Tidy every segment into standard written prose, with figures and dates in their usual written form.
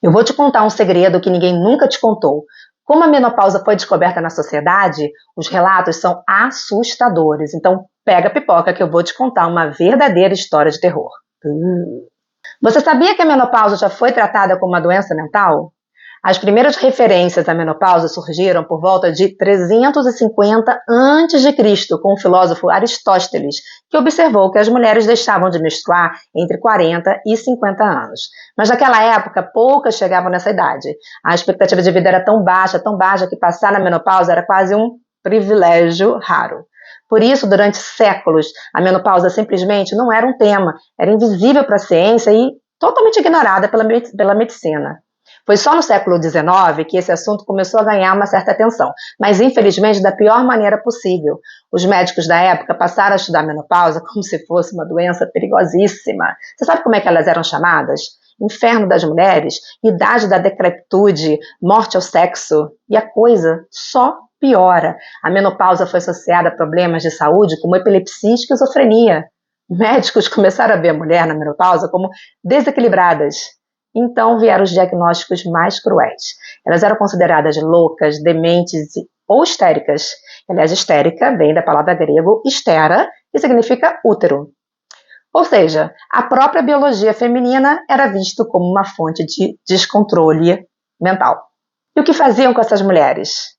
Eu vou te contar um segredo que ninguém nunca te contou. Como a menopausa foi descoberta na sociedade, os relatos são assustadores. Então, pega a pipoca que eu vou te contar uma verdadeira história de terror. Você sabia que a menopausa já foi tratada como uma doença mental? As primeiras referências à menopausa surgiram por volta de 350 a.C., com o filósofo Aristóteles, que observou que as mulheres deixavam de menstruar entre 40 e 50 anos. Mas naquela época, poucas chegavam nessa idade. A expectativa de vida era tão baixa que passar na menopausa era quase um privilégio raro. Por isso, durante séculos, a menopausa simplesmente não era um tema, era invisível para a ciência e totalmente ignorada pela medicina. Foi só no século XIX que esse assunto começou a ganhar uma certa atenção, mas infelizmente da pior maneira possível. Os médicos da época passaram a estudar a menopausa como se fosse uma doença perigosíssima. Você sabe como é que elas eram chamadas? Inferno das mulheres, idade da decrepitude, morte ao sexo. E a coisa só piora. A menopausa foi associada a problemas de saúde como epilepsia e esquizofrenia. Médicos começaram a ver a mulher na menopausa como desequilibradas. Então vieram os diagnósticos mais cruéis. Elas eram consideradas loucas, dementes ou histéricas. Aliás, histérica vem da palavra grego histera, que significa útero. Ou seja, a própria biologia feminina era vista como uma fonte de descontrole mental. E o que faziam com essas mulheres?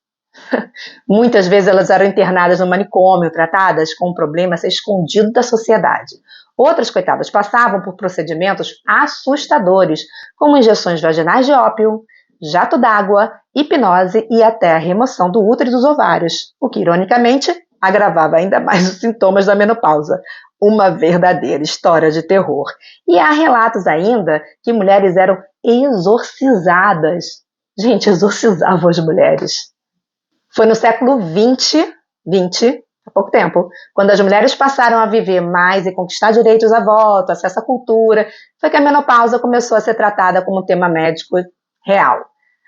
Muitas vezes elas eram internadas no manicômio, tratadas com um problema a ser escondido da sociedade. Outras, coitadas, passavam por procedimentos assustadores, como injeções vaginais de ópio, jato d'água, hipnose e até a remoção do útero e dos ovários, o que, ironicamente, agravava ainda mais os sintomas da menopausa. Uma verdadeira história de terror. E há relatos ainda que mulheres eram exorcizadas. Gente, exorcizavam as mulheres. Foi no século XX, há pouco tempo, quando as mulheres passaram a viver mais e conquistar direitos a voto, acesso à cultura, foi que a menopausa começou a ser tratada como um tema médico real.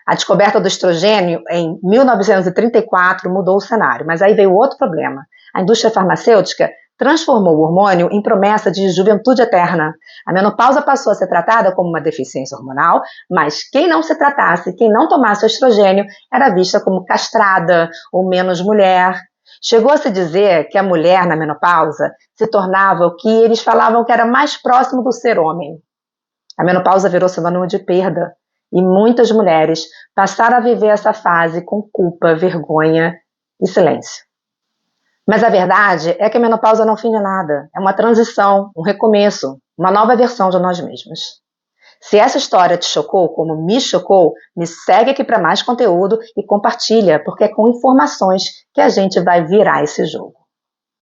A descoberta do estrogênio em 1934 mudou o cenário, mas aí veio outro problema. A indústria farmacêutica transformou o hormônio em promessa de juventude eterna. A menopausa passou a ser tratada como uma deficiência hormonal, mas quem não se tratasse, quem não tomasse o estrogênio, era vista como castrada ou menos mulher. Chegou a se dizer que a mulher na menopausa se tornava o que eles falavam que era mais próximo do ser homem. A menopausa virou sinônimo de perda e muitas mulheres passaram a viver essa fase com culpa, vergonha e silêncio. Mas a verdade é que a menopausa não é o fim de nada. É uma transição, um recomeço, uma nova versão de nós mesmos. Se essa história te chocou, como me chocou, me segue aqui para mais conteúdo e compartilha, porque é com informações que a gente vai virar esse jogo.